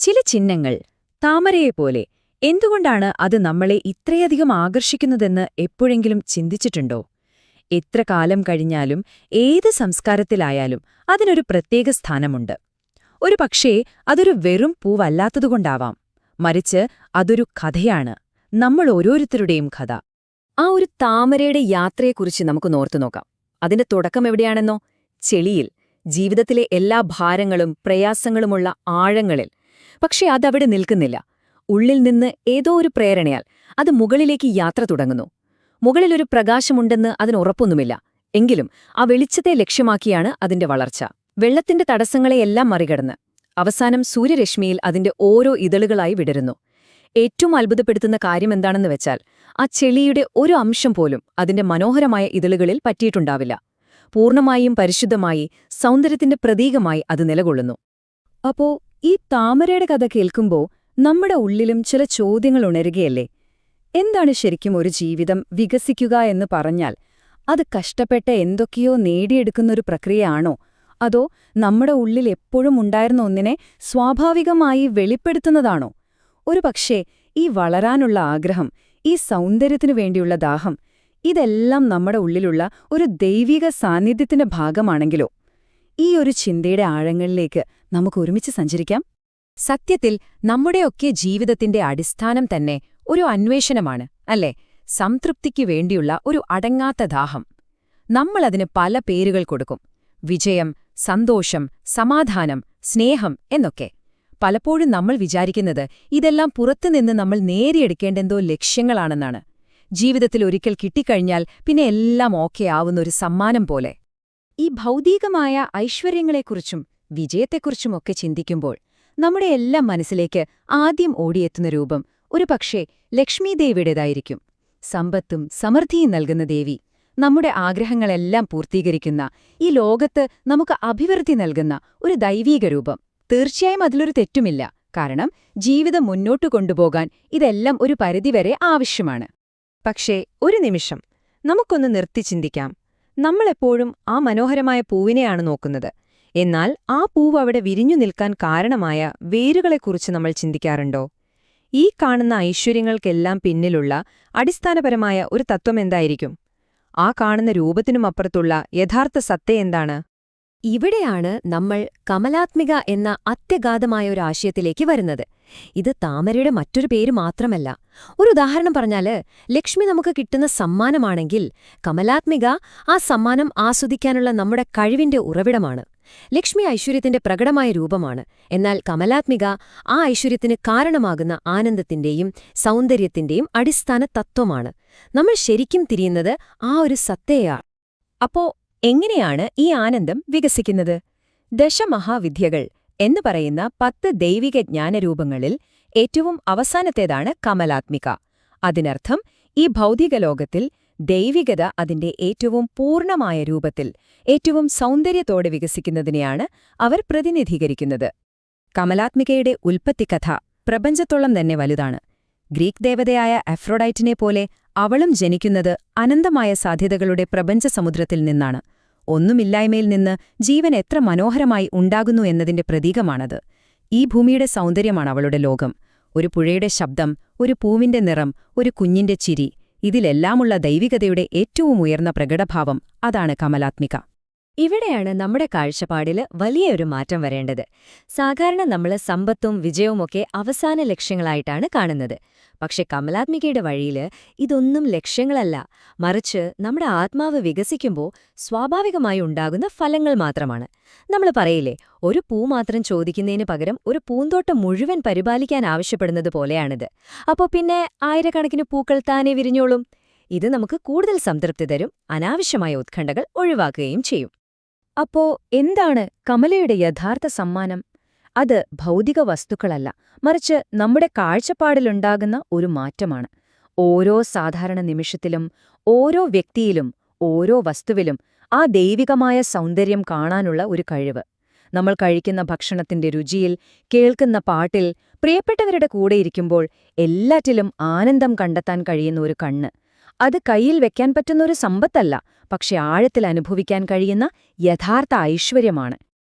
ചില ചിഹ്നങ്ങൾ, താമരയെപ്പോലെ, എന്തുകൊണ്ടാണ് അത് നമ്മളെ ഇത്രയധികം ആകർഷിക്കുന്നതെന്ന് എപ്പോഴെങ്കിലും ചിന്തിച്ചിട്ടുണ്ടോ? എത്ര കാലം കഴിഞ്ഞാലും ഏത് സംസ്കാരത്തിലായാലും അതിനൊരു പ്രത്യേക സ്ഥാനമുണ്ട്. ഒരു പക്ഷേ അതൊരു വെറും പൂവല്ലാത്തതുകൊണ്ടാവാം, മറിച്ച് അതൊരു കഥയാണ്, നമ്മൾ ഓരോരുത്തരുടെയും കഥ. ആ ഒരു താമരയുടെ യാത്രയെക്കുറിച്ച് നമുക്ക് നോർത്തു നോക്കാം. അതിന്റെ തുടക്കം എവിടെയാണെന്നോ? ചെളിയിൽ, ജീവിതത്തിലെ എല്ലാ ഭാരങ്ങളും പ്രയാസങ്ങളുമുള്ള ആഴങ്ങളിൽ. പക്ഷേ അതവിടെ നിൽക്കുന്നില്ല. ഉള്ളിൽ നിന്ന് ഏതോ ഒരു പ്രേരണയാൽ അത് മുകളിലേക്ക് യാത്ര തുടങ്ങുന്നു. മുകളിലൊരു പ്രകാശമുണ്ടെന്ന് അതിനുറപ്പൊന്നുമില്ല. എങ്കിലും ആ വെളിച്ചത്തെ ലക്ഷ്യമാക്കിയാണ് അതിന്റെ വളർച്ച. വെള്ളത്തിന്റെ തടസ്സങ്ങളെയെല്ലാം മറികടന്ന് അവസാനം സൂര്യരശ്മിയിൽ അതിന്റെ ഓരോ ഇതളുകളായി വിടരുന്നു. ഏറ്റവും അത്ഭുതപ്പെടുത്തുന്ന കാര്യമെന്താണെന്ന് വെച്ചാൽ, ആ ചെളിയുടെ ഒരു അംശം പോലും അതിന്റെ മനോഹരമായ ഇതളുകളിൽ പറ്റിയിട്ടുണ്ടാവില്ല. പൂർണ്ണമായും പരിശുദ്ധമായി, സൗന്ദര്യത്തിന്റെ പ്രതീകമായി അത് നിലകൊള്ളുന്നു. അപ്പോ ഈ താമരയുടെ കഥ കേൾക്കുമ്പോൾ നമ്മുടെ ഉള്ളിലും ചില ചോദ്യങ്ങൾ ഉണരുകയല്ലേ? എന്താണ് ശരിക്കും ഒരു ജീവിതം വികസിക്കുക എന്ന് പറഞ്ഞാൽ? അത് കഷ്ടപ്പെട്ട എന്തൊക്കെയോ നേടിയെടുക്കുന്നൊരു പ്രക്രിയയാണോ? അതോ നമ്മുടെ ഉള്ളിൽ എപ്പോഴും ഉണ്ടായിരുന്ന ഒന്നിനെ സ്വാഭാവികമായി വെളിപ്പെടുത്തുന്നതാണോ? ഒരുപക്ഷേ ഈ വളരാനുള്ള ആഗ്രഹം, ഈ സൗന്ദര്യത്തിനു വേണ്ടിയുള്ള ദാഹം, ഇതെല്ലാം നമ്മുടെ ഉള്ളിലുള്ള ഒരു ദൈവിക സാന്നിധ്യത്തിന്റെ ഭാഗമാണെങ്കിലോ? ഈ ഒരു ചിന്തയുടെ ആഴങ്ങളിലേക്ക് നമുക്ക് ഒരുമിച്ച് സഞ്ചരിക്കാം. സത്യത്തിൽ നമ്മുടെയൊക്കെ ജീവിതത്തിന്റെ അടിസ്ഥാനം തന്നെ ഒരു അന്വേഷണമാണ്, അല്ലേ? സംതൃപ്തിക്കു വേണ്ടിയുള്ള ഒരു അടങ്ങാത്ത ദാഹം. നമ്മളതിന് പല പേരുകൾ കൊടുക്കും: വിജയം, സന്തോഷം, സമാധാനം, സ്നേഹം എന്നൊക്കെ. പലപ്പോഴും നമ്മൾ വിചാരിക്കുന്നത് ഇതെല്ലാം പുറത്തുനിന്ന് നമ്മൾ നേടിയെടുക്കേണ്ടെന്തോ ലക്ഷ്യങ്ങളാണെന്നാണ്. ജീവിതത്തിൽ ഒരിക്കൽ കിട്ടിക്കഴിഞ്ഞാൽ പിന്നെ എല്ലാം ഓക്കെ ആവുന്ന ഒരു സമ്മാനം പോലെ. ഈ ഭൗതികമായ ഐശ്വര്യങ്ങളെക്കുറിച്ചും വിജയത്തെക്കുറിച്ചുമൊക്കെ ചിന്തിക്കുമ്പോൾ നമ്മുടെ എല്ലാം മനസ്സിലേക്ക് ആദ്യം ഓടിയെത്തുന്ന രൂപം ഒരുപക്ഷേ ലക്ഷ്മീദേവിയുടേതായിരിക്കും. സമ്പത്തും സമൃദ്ധിയും നൽകുന്ന ദേവി, നമ്മുടെ ആഗ്രഹങ്ങളെല്ലാം പൂർത്തീകരിക്കുന്ന, ഈ ലോകത്ത് നമുക്ക് അഭിവൃദ്ധി നൽകുന്ന ഒരു ദൈവീക രൂപം. തീർച്ചയായും അതിലൊരു തെറ്റുമില്ല, കാരണം ജീവിതം മുന്നോട്ടു കൊണ്ടുപോകാൻ ഇതെല്ലാം ഒരു പരിധിവരെ ആവശ്യമാണ്. പക്ഷേ ഒരു നിമിഷം നമുക്കൊന്ന് നിർത്തി ചിന്തിക്കാം. നമ്മളെപ്പോഴും ആ മനോഹരമായ പൂവിനെയാണ് നോക്കുന്നത്. എന്നാൽ ആ പൂവ് അവിടെ വിരിഞ്ഞു നിൽക്കാൻ കാരണമായ വേരുകളെക്കുറിച്ച് നമ്മൾ ചിന്തിക്കാറുണ്ടോ? ഈ കാണുന്ന ഐശ്വര്യങ്ങൾക്കെല്ലാം പിന്നിലുള്ള അടിസ്ഥാനപരമായ ഒരു തത്വം എന്തായിരിക്കും? ആ കാണുന്ന രൂപത്തിനുമപ്പുറത്തുള്ള യഥാർത്ഥ സത്ത എന്താണ്? ഇവിടെയാണ് നമ്മൾ കമലാത്മിക എന്ന അത്യഗാധമായ ഒരു ആശയത്തിലേക്ക് വരുന്നത്. ഇത് താമരയുടെ മറ്റൊരു പേര് മാത്രമല്ല. ഒരു ഉദാഹരണം പറഞ്ഞാല്, ലക്ഷ്മി നമുക്ക് കിട്ടുന്ന സമ്മാനമാണെങ്കിൽ കമലാത്മിക ആ സമ്മാനം ആസ്വദിക്കാനുള്ള നമ്മുടെ കഴിവിന്റെ ഉറവിടമാണ്. ലക്ഷ്മി ഐശ്വര്യത്തിന്റെ പ്രകടമായ രൂപമാണ്. എന്നാൽ കമലാത്മിക ആ ഐശ്വര്യത്തിന് കാരണമാകുന്ന ആനന്ദത്തിന്റെയും സൗന്ദര്യത്തിന്റെയും അടിസ്ഥാന തത്വമാണ്. നമ്മൾ ശരിക്കും തിരിയുന്നത് ആ ഒരു സത്തയാണ്. അപ്പോ എങ്ങനെയാണ് ഈ ആനന്ദം വികസിക്കുന്നത്? ദശമഹാവിദ്യകൾ എന്ന് പറയുന്ന 10 ദൈവിക ജ്ഞാനരൂപങ്ങളിൽ ഏറ്റവും അവസാനത്തേതാണ് കമലാത്മിക. അതിനർത്ഥം ഈ ഭൗതിക ലോകത്തിൽ ദൈവികത അതിന്റെ ഏറ്റവും പൂർണ്ണമായ രൂപത്തിൽ, ഏറ്റവും സൗന്ദര്യത്തോടെ വികസിക്കുന്നതിനെയാണ് അവർ പ്രതിനിധീകരിക്കുന്നത്. കമലാത്മികയുടെ ഉൽപ്പത്തിക്കഥ പ്രപഞ്ചത്തോളം തന്നെ വലുതാണ്. ഗ്രീക്ക് ദേവതയായ അഫ്രോഡൈറ്റിനെ പോലെ അവളും ജനിക്കുന്നത് അനന്തമായ സാധ്യതകളുടെ പ്രപഞ്ചസമുദ്രത്തിൽ നിന്നാണ്. ഒന്നുമില്ലായ്മയിൽ നിന്ന് ജീവൻ എത്ര മനോഹരമായി ഉണ്ടാകുന്നു എന്നതിന്റെ പ്രതീകമാണത്. ഈ ഭൂമിയുടെ സൗന്ദര്യമാണ് അവളുടെ ലോകം. ഒരു പുഴയുടെ ശബ്ദം, ഒരു പൂവിന്റെ നിറം, ഒരു കുഞ്ഞിന്റെ ചിരി, ഇതിലെല്ലാമുള്ള ദൈവികതയുടെ ഏറ്റവും ഉയർന്ന പ്രകടഭാവം അതാണ് കമലാത്മിക. ഇവിടെയാണ് നമ്മുടെ കാഴ്ചപ്പാടില് വലിയൊരു മാറ്റം വരേണ്ടത്. സാധാരണ നമ്മൾ സമ്പത്തും വിജയവുമൊക്കെ അവസാന ലക്ഷ്യങ്ങളായിട്ടാണ് കാണുന്നത്. പക്ഷെ കമലാത്മികയുടെ വഴിയിൽ ഇതൊന്നും ലക്ഷ്യങ്ങളല്ല, മറിച്ച് നമ്മുടെ ആത്മാവ് വികസിക്കുമ്പോൾ സ്വാഭാവികമായി ഉണ്ടാകുന്ന ഫലങ്ങൾ മാത്രമാണ്. നമ്മൾ പറയില്ലേ, ഒരു പൂ മാത്രം ചോദിക്കുന്നതിന് പകരം ഒരു പൂന്തോട്ടം മുഴുവൻ പരിപാലിക്കാൻ ആവശ്യപ്പെടുന്നത് പോലെയാണിത്. അപ്പോൾ പിന്നെ ആയിരക്കണക്കിന് പൂക്കൾ താനേ വിരിഞ്ഞോളും. ഇത് നമുക്ക് കൂടുതൽ സംതൃപ്തി തരും, അനാവശ്യമായ ഉത്കണ്ഠകൾ ഒഴിവാക്കുകയും ചെയ്യും. അപ്പോ എന്താണ് കമലയുടെ യഥാർത്ഥ സമ്മാനം? അത് ഭൗതിക വസ്തുക്കളല്ല, മറിച്ച് നമ്മുടെ കാഴ്ചപ്പാടിലുണ്ടാകുന്ന ഒരു മാറ്റമാണ്. ഓരോ സാധാരണ നിമിഷത്തിലും, ഓരോ വ്യക്തിയിലും, ഓരോ വസ്തുവിലും ആ ദൈവികമായ സൗന്ദര്യം കാണാനുള്ള ഒരു കഴിവ്. നമ്മൾ കഴിക്കുന്ന ഭക്ഷണത്തിന്റെ രുചിയിൽ, കേൾക്കുന്ന പാട്ടിൽ, പ്രിയപ്പെട്ടവരുടെ കൂടെയിരിക്കുമ്പോൾ എല്ലാറ്റിലും ആനന്ദം കണ്ടെത്താൻ കഴിയുന്ന ഒരു കണ്ണ്. അത് കയ്യിൽ വെക്കാൻ പറ്റുന്നൊരു സമ്പത്തല്ല, പക്ഷെ ആഴത്തിൽ അനുഭവിക്കാൻ കഴിയുന്ന യഥാർത്ഥ ഐശ്വര്യമാണ്.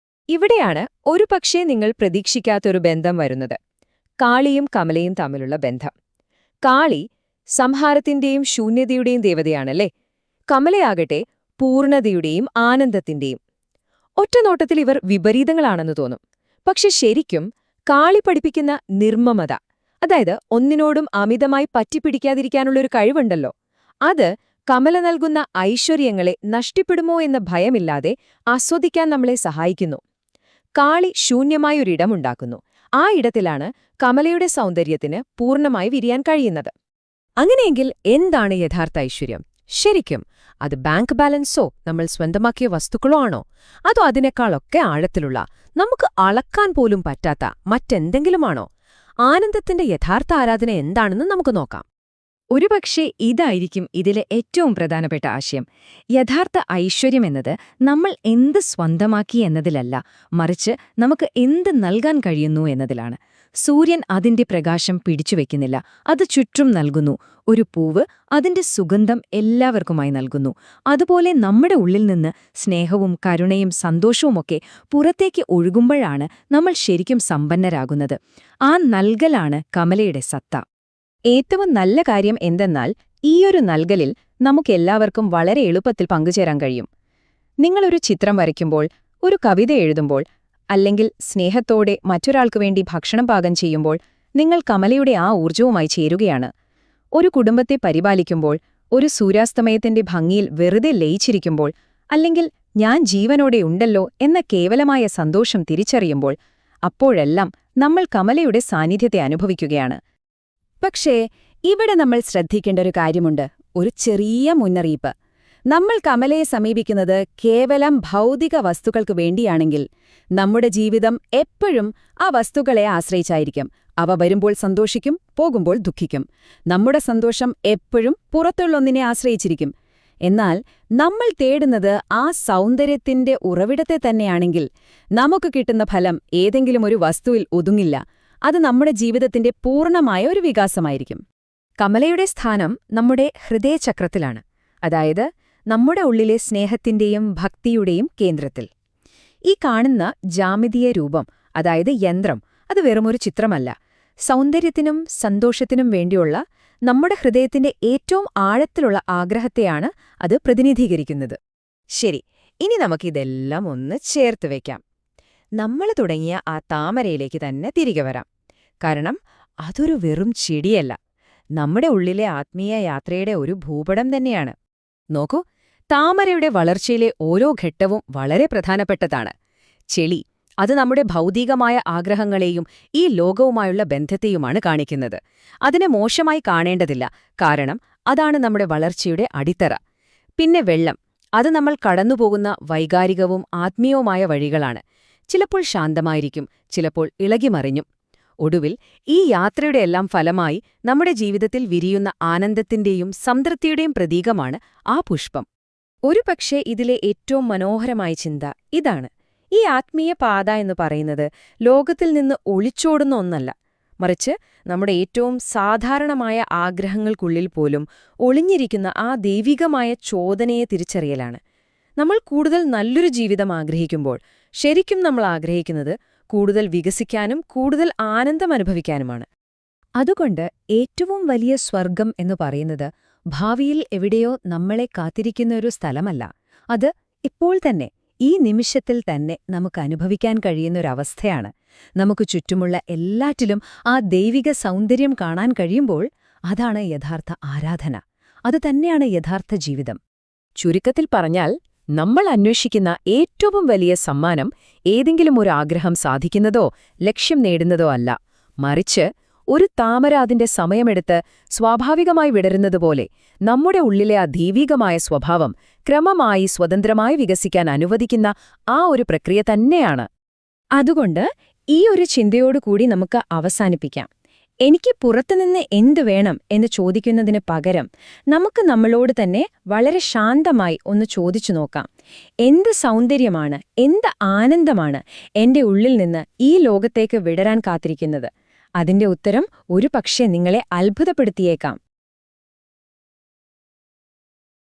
ഇവിടെയാണ് ഒരുപക്ഷേ നിങ്ങൾ പ്രതീക്ഷിക്കാത്തൊരു ബന്ധം വരുന്നത്. കാളിയും കമലയും തമ്മിലുള്ള ബന്ധം. കാളി സംഹാരത്തിന്റെയും ശൂന്യതയുടെയും ദേവതയാണല്ലേ? കമലയാകട്ടെ പൂർണ്ണതയുടെയും ആനന്ദത്തിന്റെയും. ഒറ്റനോട്ടത്തിൽ ഇവർ വിപരീതങ്ങളാണെന്ന് തോന്നും. പക്ഷെ ശരിക്കും കാളി പഠിപ്പിക്കുന്ന നിർമ്മമത, അതായത് ഒന്നിനോടും അമിതമായി പറ്റിപ്പിടിക്കാതിരിക്കാനുള്ളൊരു കഴിവുണ്ടല്ലോ, അത് കമല നൽകുന്ന ഐശ്വര്യങ്ങളെ നഷ്ടപ്പെടുമോ എന്ന ഭയമില്ലാതെ ആസ്വദിക്കാൻ നമ്മളെ സഹായിക്കുന്നു. കാളി ശൂന്യമായൊരിടമുണ്ടാക്കുന്നു. ആ ഇടത്തിലാണ് കമലയുടെ സൗന്ദര്യത്തിന് പൂർണ്ണമായി വിരിയാൻ കഴിയുന്നത്. അങ്ങനെയെങ്കിൽ എന്താണ് യഥാർത്ഥ ഐശ്വര്യം? ശരിക്കും അത് ബാങ്ക് ബാലൻസോ നമ്മൾ സ്വന്തമാക്കിയ വസ്തുക്കളോ ആണോ? അതോ അതിനേക്കാളൊക്കെ ആഴത്തിലുള്ള, നമുക്ക് അളക്കാൻ പോലും പറ്റാത്ത മറ്റെന്തെങ്കിലുമാണോ? ആനന്ദത്തിന്റെ യഥാർത്ഥ ആരാധന എന്താണെന്ന് നമുക്ക് നോക്കാം. ഒരുപക്ഷെ ഇതായിരിക്കും ഇതിലെ ഏറ്റവും പ്രധാനപ്പെട്ട ആശയം. യഥാർത്ഥ ഐശ്വര്യമെന്നത് നമ്മൾ എന്ത് സ്വന്തമാക്കി എന്നതിലല്ല, മറിച്ച് നമുക്ക് എന്ത് നൽകാൻ കഴിയുന്നു എന്നതിലാണ്. സൂര്യൻ അതിന്റെ പ്രകാശം പിടിച്ചുവെക്കുന്നില്ല, അത് ചുറ്റും നൽകുന്നു. ഒരു പൂവ് അതിന്റെ സുഗന്ധം എല്ലാവർക്കുമായി നൽകുന്നു. അതുപോലെ നമ്മുടെ ഉള്ളിൽ നിന്ന് സ്നേഹവും കരുണയും സന്തോഷവുമൊക്കെ പുറത്തേക്ക് ഒഴുകുമ്പോഴാണ് നമ്മൾ ശരിക്കും സമ്പന്നരാകുന്നത്. ആ നൽകലാണ് കമലയുടെ സത്ത. ഏറ്റവും നല്ല കാര്യം എന്തെന്നാൽ ഈയൊരു നൽകലിൽ നമുക്കെല്ലാവർക്കും വളരെ എളുപ്പത്തിൽ പങ്കുചേരാൻ കഴിയും. നിങ്ങളൊരു ചിത്രം വരയ്ക്കുമ്പോൾ, ഒരു കവിത എഴുതുമ്പോൾ, അല്ലെങ്കിൽ സ്നേഹത്തോടെ മറ്റൊരാൾക്കു വേണ്ടി ഭക്ഷണം പാകം ചെയ്യുമ്പോൾ നിങ്ങൾ കമലയുടെ ആ ഊർജവുമായി ചേരുകയാണ്. ഒരു കുടുംബത്തെ പരിപാലിക്കുമ്പോൾ, ഒരു സൂര്യാസ്തമയത്തിന്റെ ഭംഗിയിൽ വെറുതെ ലയിച്ചിരിക്കുമ്പോൾ, അല്ലെങ്കിൽ ഞാൻ ജീവനോടെ ഉണ്ടല്ലോ എന്ന കേവലമായ സന്തോഷം തിരിച്ചറിയുമ്പോൾ, അപ്പോഴെല്ലാം നമ്മൾ കമലയുടെ സാന്നിധ്യത്തെ അനുഭവിക്കുകയാണ്. പക്ഷേ ഇവിടെ നമ്മൾ ശ്രദ്ധിക്കേണ്ട ഒരു കാര്യമുണ്ട്, ഒരു ചെറിയ മുന്നറിയിപ്പ്. നമ്മൾ കമലയെ സമീപിക്കുന്നത് കേവലം ഭൗതിക വസ്തുക്കൾക്ക് വേണ്ടിയാണെങ്കിൽ നമ്മുടെ ജീവിതം എപ്പോഴും ആ വസ്തുക്കളെ ആശ്രയിച്ചായിരിക്കും. അവ വരുമ്പോൾ സന്തോഷിക്കും, പോകുമ്പോൾ ദുഃഖിക്കും. നമ്മുടെ സന്തോഷം എപ്പോഴും പുറത്തുള്ളൊന്നിനെ ആശ്രയിച്ചിരിക്കും. എന്നാൽ നമ്മൾ തേടുന്നത് ആ സൗന്ദര്യത്തിന്റെ ഉറവിടത്തെ തന്നെയാണെങ്കിൽ നമുക്ക് കിട്ടുന്ന ഫലം ഏതെങ്കിലും ഒരു വസ്തുവിൽ ഒതുങ്ങില്ല. അത് നമ്മുടെ ജീവിതത്തിന്റെ പൂർണ്ണമായ ഒരു വികാസമായിരിക്കും. കമലയുടെ സ്ഥാനം നമ്മുടെ ഹൃദയചക്രത്തിലാണ്, അതായത് നമ്മുടെ ഉള്ളിലെ സ്നേഹത്തിന്റെയും ഭക്തിയുടെയും കേന്ദ്രത്തിൽ. ഈ കാണുന്ന ജാമിതീയ രൂപം, അതായത് യന്ത്രം, അത് വെറുമൊരു ചിത്രമല്ല. സൗന്ദര്യത്തിനും സന്തോഷത്തിനും വേണ്ടിയുള്ള നമ്മുടെ ഹൃദയത്തിന്റെ ഏറ്റവും ആഴത്തിലുള്ള ആഗ്രഹത്തെയാണ് അത് പ്രതിനിധീകരിക്കുന്നത്. ശരി, ഇനി നമുക്കിതെല്ലാം ഒന്ന് ചേർത്ത് വയ്ക്കാം. നമ്മൾ തുടങ്ങിയ ആ താമരയിലേക്ക് തന്നെ തിരികെ വരാം. കാരണം അതൊരു വെറും ചെടിയല്ല, നമ്മുടെ ഉള്ളിലെ ആത്മീയ യാത്രയുടെ ഒരു ഭൂപടം തന്നെയാണ്. നോക്കൂ, താമരയുടെ വളർച്ചയിലെ ഓരോ ഘട്ടവും വളരെ പ്രധാനപ്പെട്ടതാണ്. ചെളി, അത് നമ്മുടെ ഭൗതികമായ ആഗ്രഹങ്ങളെയും ഈ ലോകവുമായുള്ള ബന്ധത്തെയുമാണ് കാണിക്കുന്നത്. അതിനെ മോശമായി കാണേണ്ടതില്ല, കാരണം അതാണ് നമ്മുടെ വളർച്ചയുടെ അടിത്തറ. പിന്നെ വെള്ളം, അത് നമ്മൾ കടന്നുപോകുന്ന വൈകാരികവും ആത്മീയവുമായ വഴികളാണ്. ചിലപ്പോൾ ശാന്തമായിരിക്കും, ചിലപ്പോൾ ഇളകിമറിഞ്ഞും. ഒടുവിൽ ഈ യാത്രയുടെ എല്ലാം ഫലമായി നമ്മുടെ ജീവിതത്തിൽ വിരിയുന്ന ആനന്ദത്തിന്റെയും സംതൃപ്തിയുടെയും പ്രതീകമാണ് ആ പുഷ്പം. ഒരുപക്ഷെ ഇതിലെ ഏറ്റവും മനോഹരമായ ചിന്ത ഇതാണ്: ഈ ആത്മീയ പാത എന്ന് പറയുന്നത് ലോകത്തിൽ നിന്ന് ഒളിച്ചോടുന്ന ഒന്നല്ല, മറിച്ച് നമ്മുടെ ഏറ്റവും സാധാരണമായ ആഗ്രഹങ്ങൾക്കുള്ളിൽ പോലും ഒളിഞ്ഞിരിക്കുന്ന ആ ദൈവികമായ ചോദനയെ തിരിച്ചറിയലാണ്. നമ്മൾ കൂടുതൽ നല്ലൊരു ജീവിതം ആഗ്രഹിക്കുമ്പോൾ ശരിക്കും നമ്മൾ ആഗ്രഹിക്കുന്നത് കൂടുതൽ വികസിക്കാനും കൂടുതൽ ആനന്ദം അനുഭവിക്കാനുമാണ്. അതുകൊണ്ട് ഏറ്റവും വലിയ സ്വർഗം എന്നു പറയുന്നത് ഭാവിയിൽ എവിടെയോ നമ്മളെ കാത്തിരിക്കുന്ന ഒരു സ്ഥലമല്ല, അത് ഇപ്പോൾ തന്നെ, ഈ നിമിഷത്തിൽ തന്നെ നമുക്ക് അനുഭവിക്കാൻ കഴിയുന്നൊരവസ്ഥയാണ്. നമുക്ക് ചുറ്റുമുള്ള എല്ലാറ്റിലും ആ ദൈവിക സൗന്ദര്യം കാണാൻ കഴിയുമ്പോൾ അതാണ് യഥാർത്ഥ ആരാധന. അതുതന്നെയാണ് യഥാർത്ഥ ജീവിതം. ചുരുക്കത്തിൽ പറഞ്ഞാൽ, നമ്മൾ അന്വേഷിക്കുന്ന ഏറ്റവും വലിയ സമ്മാനം ഏതെങ്കിലും ഒരു ആഗ്രഹം സാധിക്കുന്നതോ ലക്ഷ്യം നേടുന്നതോ അല്ല, മറിച്ച് ഒരു താമര അതിന്റെ സമയമെടുത്ത് സ്വാഭാവികമായി വിടരുന്നതുപോലെ നമ്മുടെ ഉള്ളിലെ ആ ദൈവികമായ സ്വഭാവം ക്രമമായി സ്വതന്ത്രമായി വികസിക്കാൻ അനുവദിക്കുന്ന ആ ഒരു പ്രക്രിയ തന്നെയാണ്. അതുകൊണ്ട് ഈ ഒരു ചിന്തയോടുകൂടി നമുക്ക് അവസാനിപ്പിക്കാം. എനിക്ക് പുറത്തുനിന്ന് എന്തു വേണം എന്ന് ചോദിക്കുന്നതിന് പകരം നമുക്ക് നമ്മളോട് തന്നെ വളരെ ശാന്തമായി ഒന്ന് ചോദിച്ചു നോക്കാം: എന്ത് സൗന്ദര്യമാണ്, എന്ത് ആനന്ദമാണ് എന്റെ ഉള്ളിൽ നിന്ന് ഈ ലോകത്തേക്ക് വിടരാൻ കാത്തിരിക്കുന്നത്? അതിന്റെ ഉത്തരം ഒരുപക്ഷെ നിങ്ങളെ അത്ഭുതപ്പെടുത്തിയേക്കാം.